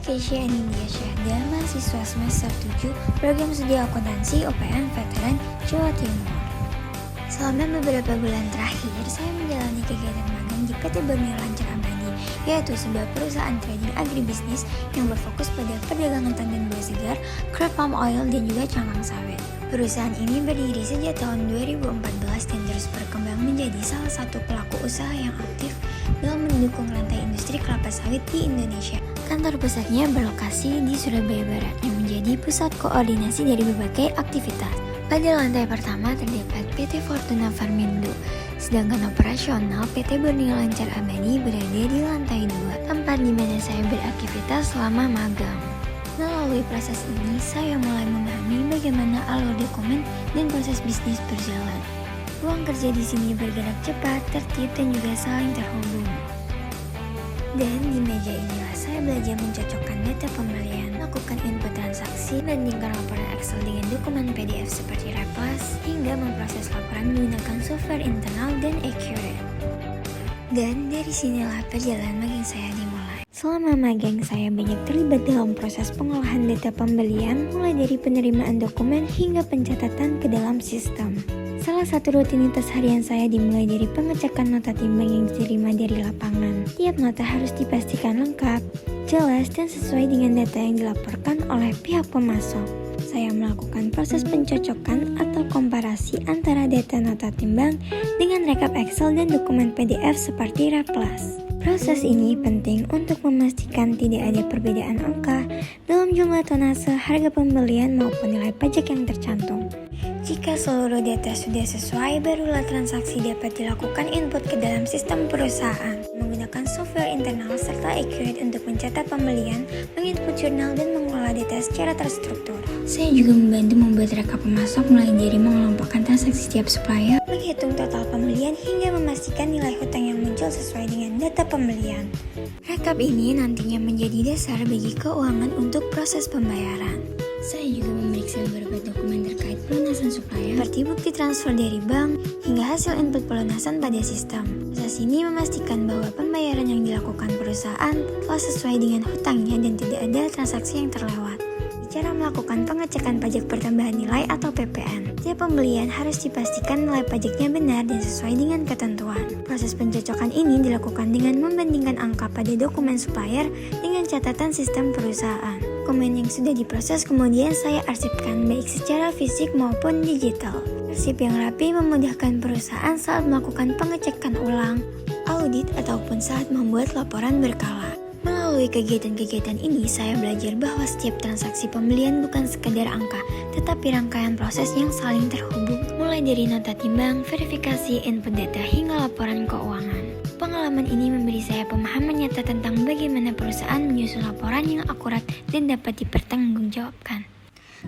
Keisha Anindya Syahda, mahasiswa semester 7, program studi akuntansi UPN Veteran, Jawa Timur. Selama beberapa bulan terakhir, saya menjalani kegiatan magang di PT Borneo Lancar Abadi, yaitu sebuah perusahaan trading agribisnis yang berfokus pada perdagangan tandan buah segar, crop palm oil, dan juga cangkang sawit. Perusahaan ini berdiri sejak tahun 2014 dan terus berkembang menjadi salah satu pelaku usaha yang aktif dalam mendukung rantai industri kelapa sawit di Indonesia. Kantor pusatnya berlokasi di Surabaya Barat yang menjadi pusat koordinasi dari berbagai aktivitas. Pada lantai pertama terdapat PT Fortuna Farmindo, sedangkan operasional PT Borneo Lancar Abadi berada di lantai 2, tempat di mana saya beraktivitas selama magang. Melalui proses ini, saya mulai memahami bagaimana alur dokumen dan proses bisnis berjalan. Ruang kerja di sini bergerak cepat, tertib, dan juga saling terhubung. Dan di meja inilah saya belajar mencocokkan data pembelian, melakukan input transaksi, bandingkan laporan Excel dengan dokumen PDF seperti Replas, hingga memproses laporan menggunakan software internal dan Accurate. Dan dari sinilah perjalanan magang saya dimulai. Selama magang saya banyak terlibat dalam proses pengolahan data pembelian, mulai dari penerimaan dokumen hingga pencatatan ke dalam sistem. Salah satu rutinitas harian saya dimulai dari pengecekan nota timbang yang diterima dari lapangan. Tiap nota harus dipastikan lengkap, jelas, dan sesuai dengan data yang dilaporkan oleh pihak pemasok. Saya melakukan proses pencocokan atau komparasi antara data nota timbang dengan rekap Excel dan dokumen PDF seperti Replas. Proses ini penting untuk memastikan tidak ada perbedaan angka dalam jumlah tonase, harga pembelian maupun nilai pajak yang tercantum. Jika seluruh data sudah sesuai, barulah transaksi dapat dilakukan input ke dalam sistem perusahaan. Menggunakan software internal serta Accurate untuk mencatat pembelian, menginput jurnal, dan mengelola data secara terstruktur. Saya juga membantu membuat rekap pemasok mulai dari mengelompokkan transaksi setiap supplier, menghitung total pembelian, hingga memastikan nilai hutang yang muncul sesuai dengan data pembelian. Rekap ini nantinya menjadi dasar bagi keuangan untuk proses pembayaran. Saya juga memeriksa beberapa dokumen terkait pelunasan supplier, seperti bukti transfer dari bank, hingga hasil input pelunasan pada sistem. Proses ini memastikan bahwa pembayaran yang dilakukan perusahaan telah sesuai dengan hutangnya dan tidak ada transaksi yang terlewat. Cara melakukan pengecekan pajak pertambahan nilai atau PPN. Tiap pembelian harus dipastikan nilai pajaknya benar dan sesuai dengan ketentuan. Proses pencocokan ini dilakukan dengan membandingkan angka pada dokumen supplier dengan catatan sistem perusahaan. Dokumen yang sudah diproses kemudian saya arsipkan baik secara fisik maupun digital. Arsip yang rapi memudahkan perusahaan saat melakukan pengecekan ulang, audit, ataupun saat membuat laporan berkala. Melalui kegiatan-kegiatan ini, saya belajar bahwa setiap transaksi pembelian bukan sekadar angka, tetapi rangkaian proses yang saling terhubung, mulai dari nota timbang, verifikasi, input data, hingga laporan keuangan. Pengalaman ini memberi saya pemahaman nyata tentang bagaimana perusahaan menyusun laporan yang akurat dan dapat dipertanggungjawabkan.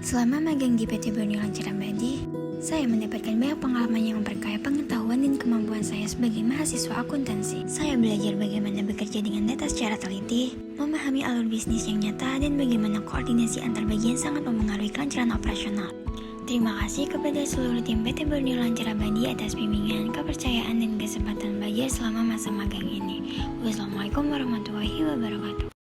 Selama magang di PT Borneo Lancar Abadi, saya mendapatkan banyak pengalaman yang memperkaya pengetahuan dan kemampuan saya sebagai mahasiswa akuntansi. Saya belajar bagaimana bekerja dengan data secara teliti, memahami alur bisnis yang nyata, dan bagaimana koordinasi antar bagian sangat mempengaruhi kelancaran operasional. Terima kasih kepada seluruh tim PT Borneo Lancar Abadi atas bimbingan, kepercayaan, dan kesempatan belajar selama masa magang ini. Wassalamualaikum warahmatullahi wabarakatuh.